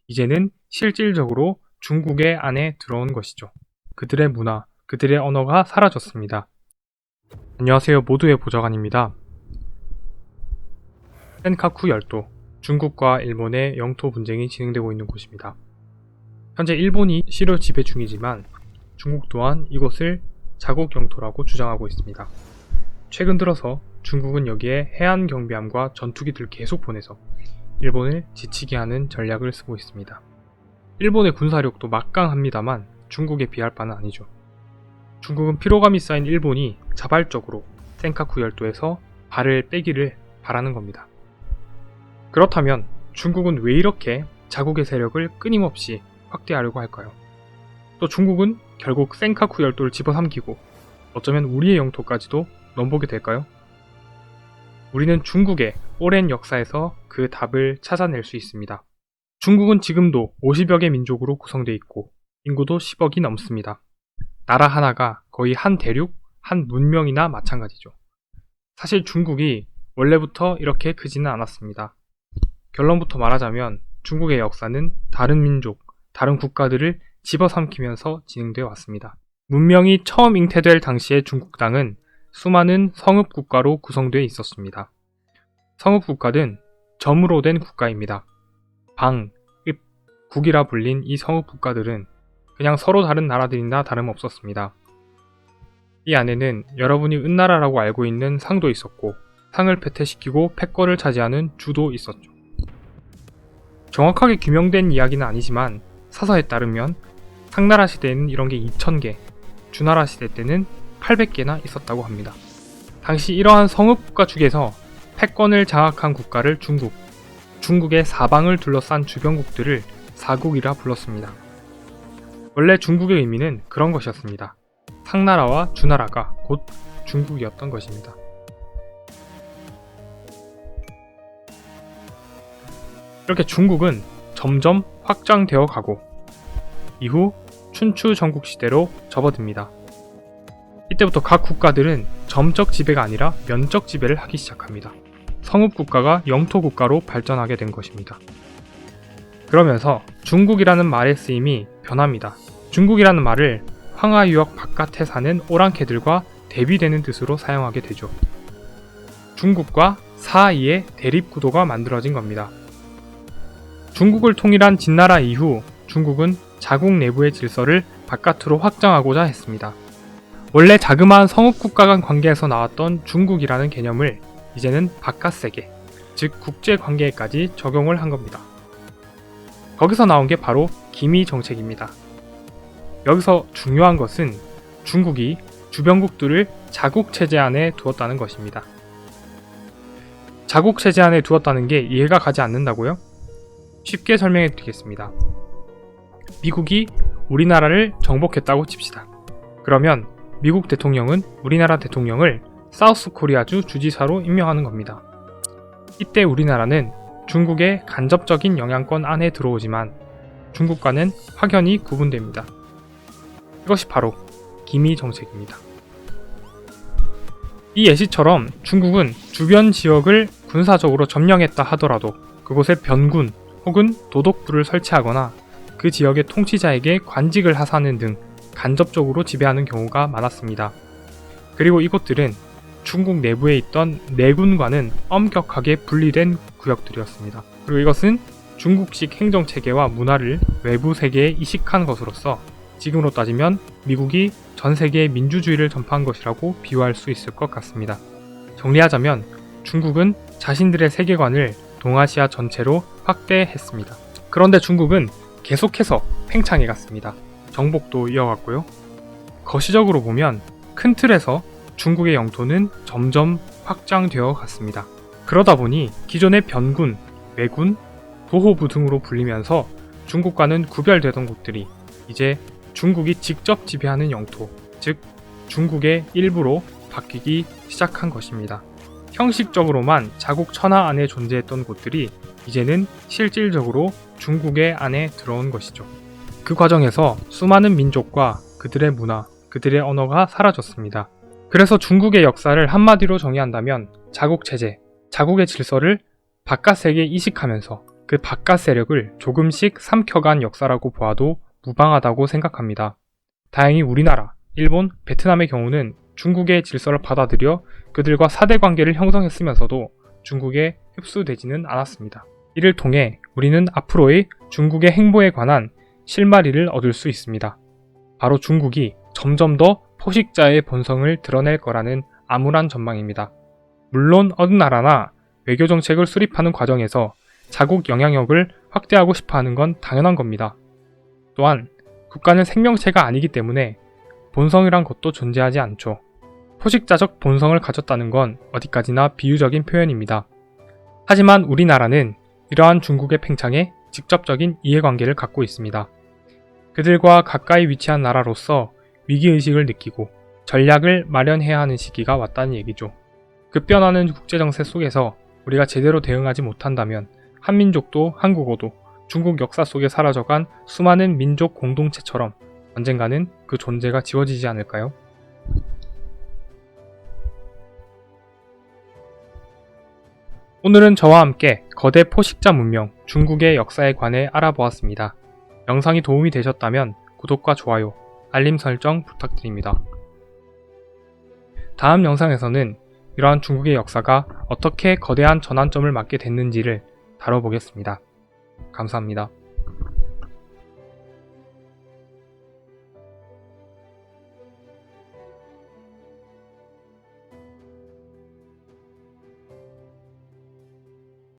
이제는 실질적으로 중국의 안에 들어온 것이죠. 그들의 문화, 그들의 언어가 사라졌습니다. 안녕하세요. 모두의 보좌관입니다. 센카쿠 열도, 중국과 일본의 영토 분쟁이 진행되고 있는 곳입니다. 현재 일본이 실효 지배 중이지만 중국 또한 이곳을 자국 영토라고 주장하고 있습니다. 최근 들어서 중국은 여기에 해안 경비함과 전투기들을 계속 보내서 일본을 지치게 하는 전략을 쓰고 있습니다. 일본의 군사력도 막강합니다만 중국에 비할 바는 아니죠. 중국은 피로감이 쌓인 일본이 자발적으로 센카쿠 열도에서 발을 빼기를 바라는 겁니다. 그렇다면 중국은 왜 이렇게 자국의 세력을 끊임없이 확대하려고 할까요? 또 중국은 결국 센카쿠 열도를 집어삼키고 어쩌면 우리의 영토까지도 넘보게 될까요? 우리는 중국의 오랜 역사에서 그 답을 찾아낼 수 있습니다. 중국은 지금도 50여 개 민족으로 구성되어 있고 인구도 10억이 넘습니다. 나라 하나가 거의 한 대륙, 한 문명이나 마찬가지죠. 사실 중국이 원래부터 이렇게 크지는 않았습니다. 결론부터 말하자면 중국의 역사는 다른 민족, 다른 국가들을 집어삼키면서 진행되어 왔습니다. 문명이 처음 잉태될 당시의 중국 땅은 수많은 성읍국가로 구성되어 있었습니다. 성읍국가는 점으로 된 국가입니다. 방, 읍, 국이라 불린 이 성읍국가들은 그냥 서로 다른 나라들이나 다름없었습니다. 이 안에는 여러분이 은나라라고 알고 있는 상도 있었고 상을 패퇴시키고 패권을 차지하는 주도 있었죠. 정확하게 규명된 이야기는 아니지만 사서에 따르면 상나라 시대에는 이런 게 2000개, 주나라 시대 때는 800개나 있었다고 합니다. 당시 이러한 성읍국가 중에서 패권을 장악한 국가를 중국의 사방을 둘러싼 주변국들을 사국이라 불렀습니다. 원래 중국의 의미는 그런 것이었습니다. 상나라와 주나라가 곧 중국이었던 것입니다. 이렇게 중국은 점점 확장되어 가고 이후 춘추 전국시대로 접어듭니다. 이때부터 각 국가들은 점적 지배가 아니라 면적 지배를 하기 시작합니다. 성읍국가가 영토국가로 발전하게 된 것입니다. 그러면서 중국이라는 말의 쓰임이 변합니다. 중국이라는 말을 황하유역 바깥에 사는 오랑캐들과 대비되는 뜻으로 사용하게 되죠. 중국과 사이의 대립구도가 만들어진 겁니다. 중국을 통일한 진나라 이후 중국은 자국 내부의 질서를 바깥으로 확장하고자 했습니다. 원래 자그마한 성읍국가 간 관계에서 나왔던 중국이라는 개념을 이제는 바깥세계, 즉 국제관계에까지 적용을 한 겁니다. 거기서 나온 게 바로 기미 정책입니다. 여기서 중요한 것은 중국이 주변국들을 자국체제 안에 두었다는 것입니다. 자국체제 안에 두었다는 게 이해가 가지 않는다고요? 쉽게 설명해 드리겠습니다. 미국이 우리나라를 정복했다고 칩시다. 그러면 미국 대통령은 우리나라 대통령을 사우스 코리아주 주지사로 임명하는 겁니다. 이때 우리나라는 중국의 간접적인 영향권 안에 들어오지만 중국과는 확연히 구분됩니다. 이것이 바로 기미 정책입니다. 이 예시처럼 중국은 주변 지역을 군사적으로 점령했다 하더라도 그곳에 변군 혹은 도독부를 설치하거나 그 지역의 통치자에게 관직을 하사하는 등 간접적으로 지배하는 경우가 많았습니다. 그리고 이곳들은 중국 내부에 있던 내군과는 엄격하게 분리된 구역들이었습니다. 그리고 이것은 중국식 행정체계와 문화를 외부 세계에 이식한 것으로서 지금으로 따지면 미국이 전 세계에 민주주의를 전파한 것이라고 비유할 수 있을 것 같습니다. 정리하자면 중국은 자신들의 세계관을 동아시아 전체로 확대했습니다. 그런데 중국은 계속해서 팽창해 갔습니다. 정복도 이어갔고요. 거시적으로 보면 큰 틀에서 중국의 영토는 점점 확장되어 갔습니다. 그러다 보니 기존의 변군, 왜군, 보호부 등으로 불리면서 중국과는 구별되던 곳들이 이제 중국이 직접 지배하는 영토, 즉 중국의 일부로 바뀌기 시작한 것입니다. 형식적으로만 자국 천하 안에 존재했던 곳들이 이제는 실질적으로 중국의 안에 들어온 것이죠. 그 과정에서 수많은 민족과 그들의 문화, 그들의 언어가 사라졌습니다. 그래서 중국의 역사를 한마디로 정의한다면 자국체제, 자국의 질서를 바깥 세계에 이식하면서 그 바깥 세력을 조금씩 삼켜간 역사라고 보아도 무방하다고 생각합니다. 다행히 우리나라, 일본, 베트남의 경우는 중국의 질서를 받아들여 그들과 사대 관계를 형성했으면서도 중국에 흡수되지는 않았습니다. 이를 통해 우리는 앞으로의 중국의 행보에 관한 실마리를 얻을 수 있습니다. 바로 중국이 점점 더 포식자의 본성을 드러낼 거라는 암울한 전망입니다. 물론 어느 나라나 외교 정책을 수립하는 과정에서 자국 영향력을 확대하고 싶어 하는 건 당연한 겁니다. 또한 국가는 생명체가 아니기 때문에 본성이란 것도 존재하지 않죠. 포식자적 본성을 가졌다는 건 어디까지나 비유적인 표현입니다. 하지만 우리나라는 이러한 중국의 팽창에 직접적인 이해관계를 갖고 있습니다. 그들과 가까이 위치한 나라로서 위기의식을 느끼고 전략을 마련해야 하는 시기가 왔다는 얘기죠. 급변하는 국제정세 속에서 우리가 제대로 대응하지 못한다면 한민족도 한국어도 중국 역사 속에 사라져간 수많은 민족 공동체처럼 언젠가는 그 존재가 지워지지 않을까요? 오늘은 저와 함께 거대 포식자 문명 중국의 역사에 관해 알아보았습니다. 영상이 도움이 되셨다면 구독과 좋아요, 알림 설정 부탁드립니다. 다음 영상에서는 이러한 중국의 역사가 어떻게 거대한 전환점을 맞게 됐는지를 다뤄보겠습니다. 감사합니다.